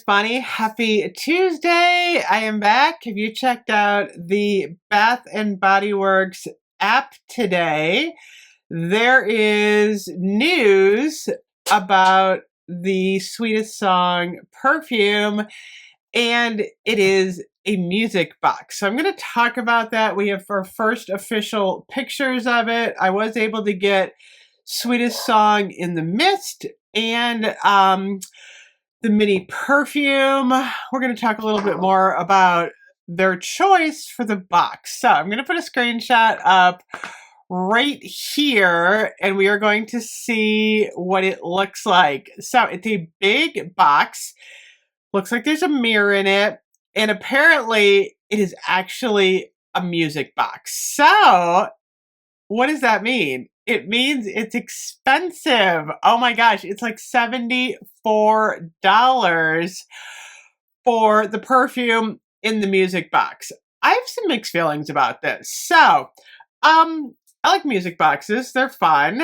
Bonnie, happy Tuesday. I am back. Have you checked out the Bath and Body Works app today? There is news about the Sweetest Song Perfume, and it is a music box. So I'm going to talk about that. We have our first official pictures of it. I was able to get Sweetest Song in the mist and the mini perfume. We're going to talk a little bit more about their choice for the box. So I'm going to put a screenshot up right here and we are going to see what it looks like. So it's a big box. Looks like there's a mirror in it. And apparently it is actually a music box. So what does that mean? It means it's expensive. Oh my gosh, it's like $74 for the perfume in the music box. I have some mixed feelings about this. So, I like music boxes. They're fun,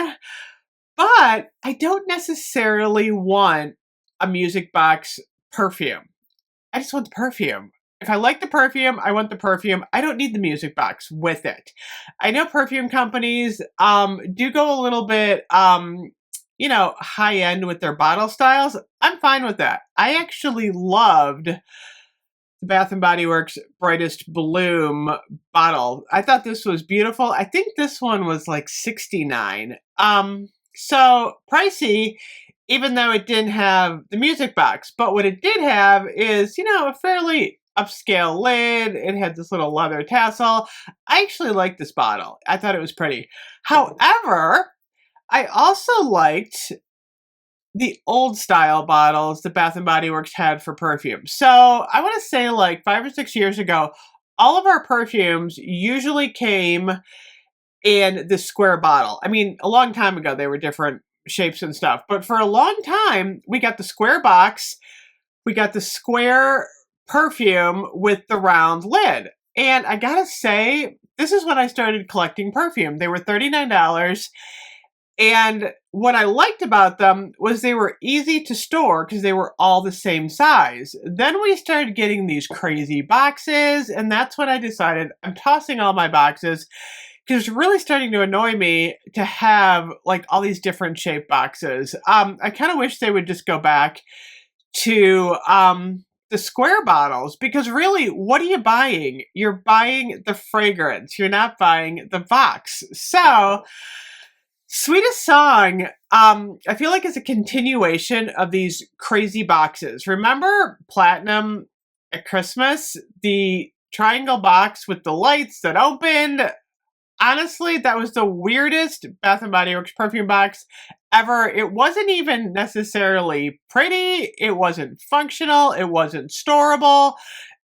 but I don't necessarily want a music box perfume. I just want the perfume. If I like the perfume, I want the perfume. I don't need the music box with it. I know perfume companies do go a little bit, high end with their bottle styles. I'm fine with that. I actually loved the Bath and Body Works Brightest Bloom bottle. I thought this was beautiful. I think this one was like $69. So pricey, even though it didn't have the music box. But what it did have is, a fairly upscale lid. It had this little leather tassel. I actually liked this bottle. I thought it was pretty. However, I also liked the old style bottles that Bath and Body Works had for perfume. So I want to say like 5 or 6 years ago, all of our perfumes usually came in the square bottle. I mean, a long time ago, they were different shapes and stuff. But for a long time, we got the square box, we got the square perfume with the round lid. And I gotta say, this is when I started collecting perfume. They were $39. And what I liked about them was they were easy to store because they were all the same size. Then we started getting these crazy boxes, and that's when I decided I'm tossing all my boxes because it's really starting to annoy me to have like all these different shaped boxes. I kind of wish they would just go back to the square bottles because really, what are you buying? You're buying the fragrance. You're not buying the box. So, Sweetest Song, I feel like it's a continuation of these crazy boxes. Remember Platinum at Christmas? The triangle box with the lights that opened? Honestly, that was the weirdest Bath and Body Works perfume box ever. It wasn't even necessarily pretty. It wasn't functional. It wasn't storable.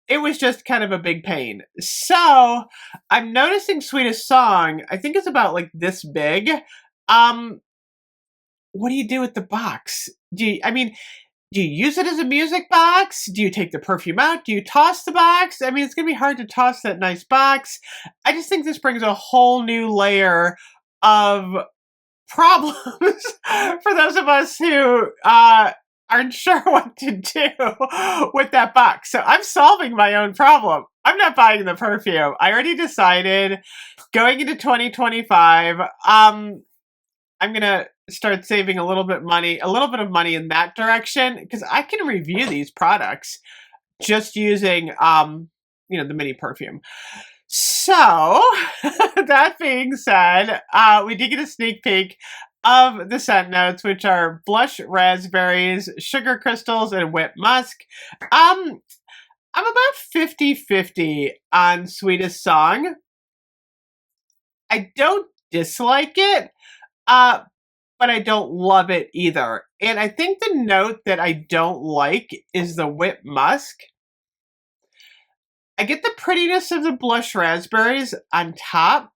It was just kind of a big pain. So I'm noticing Sweetest Song, I think it's about like this big. What do you do with the box? Do you use it as a music box? Do you take the perfume out? Do you toss the box? I mean, it's going to be hard to toss that nice box. I just think this brings a whole new layer of problems for those of us who aren't sure what to do with that box. So I'm solving my own problem. I'm not buying the perfume. I already decided going into 2025, I'm going to start saving a little bit of money in that direction because I can review these products just using, the mini perfume. So that being said, we did get a sneak peek of the scent notes, which are blush raspberries, sugar crystals, and whipped musk. I'm about 50-50 on Sweetest Song. I don't dislike it. But I don't love it either. And I think the note that I don't like is the whipped musk. I get the prettiness of the blush raspberries on top.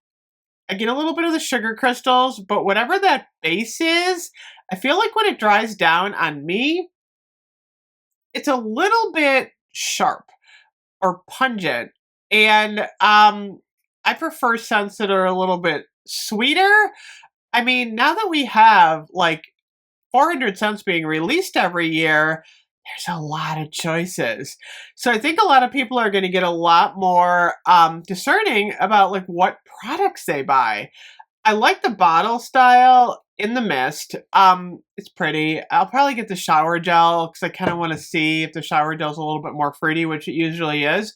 I get a little bit of the sugar crystals, but whatever that base is, I feel like when it dries down on me, it's a little bit sharp or pungent. And I prefer scents that are a little bit sweeter. I mean, now that we have like 400 scents being released every year, there's a lot of choices. So I think a lot of people are going to get a lot more discerning about like what products they buy. I like the bottle style in the mist. It's pretty. I'll probably get the shower gel because I kind of want to see if the shower gel is a little bit more fruity, which it usually is.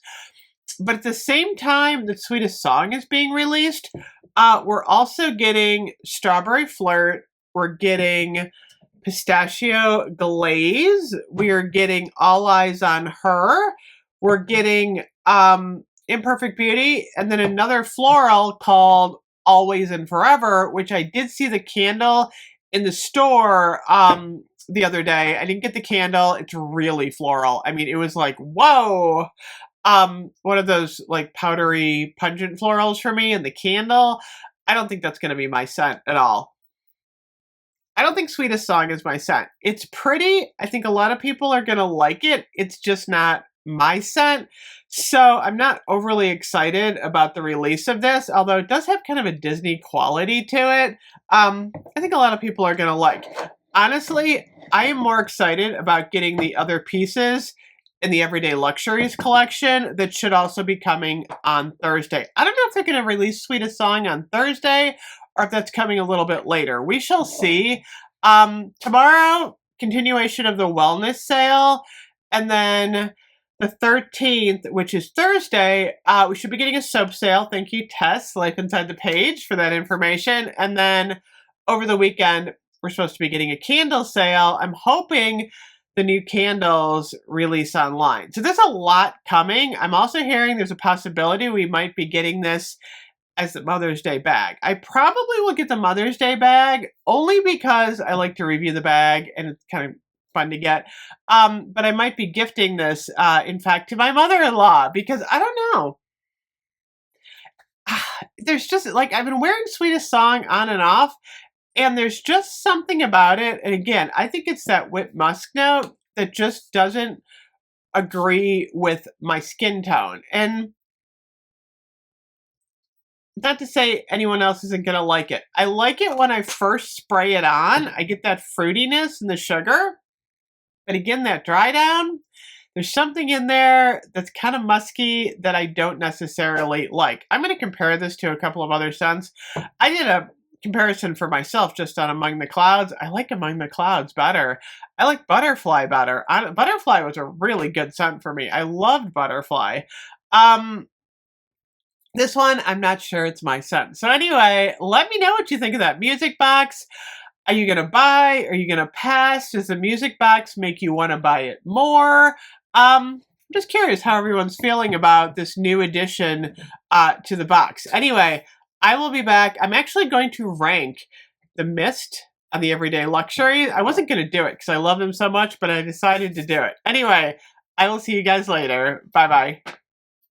But at the same time, the Sweetest Song is being released. We're also getting Strawberry Flirt. We're getting Pistachio Glaze. We are getting All Eyes on Her. We're getting Imperfect Beauty, and then another floral called Always and Forever, which I did see the candle in the store the other day. I didn't get the candle. It's really floral. I mean, it was like, whoa. One of those like powdery pungent florals for me, and the candle. I don't think that's going to be my scent at all. I don't think Sweetest Song is my scent. It's pretty. I think a lot of people are going to like it. It's just not my scent. So I'm not overly excited about the release of this, although it does have kind of a Disney quality to it. I think a lot of people are going to like. Honestly, I am more excited about getting the other pieces in the Everyday Luxuries collection that should also be coming on Thursday. I don't know if they're going to release Sweetest Song on Thursday or if that's coming a little bit later. We shall see. Tomorrow, continuation of the wellness sale. And then the 13th, which is Thursday, we should be getting a soap sale. Thank you, Tess, Life Inside the Page, for that information. And then over the weekend, we're supposed to be getting a candle sale. I'm hoping the new candles release online. So there's a lot coming. I'm also hearing there's a possibility we might be getting this as the Mother's Day bag. I probably will get the Mother's Day bag only because I like to review the bag and it's kind of fun to get. But I might be gifting this, in fact, to my mother-in-law because I don't know. There's just like I've been wearing Sweetest Song on and off, and there's just something about it. And again, I think it's that whipped musk note that just doesn't agree with my skin tone. And not to say anyone else isn't going to like it. I like it when I first spray it on. I get that fruitiness and the sugar. But again, that dry down, there's something in there that's kind of musky that I don't necessarily like. I'm going to compare this to a couple of other scents. I did a comparison for myself just on Among the Clouds. I like Among the Clouds better. I like Butterfly better. Butterfly was a really good scent for me. I loved Butterfly. This one, I'm not sure it's my scent. So anyway, let me know what you think of that music box. Are you going to buy? Are you going to pass? Does the music box make you want to buy it more? I'm just curious how everyone's feeling about this new addition to the box. Anyway, I will be back. I'm actually going to rank the Mist on the Everyday Luxury. I wasn't going to do it because I love them so much, but I decided to do it. Anyway, I will see you guys later. Bye-bye.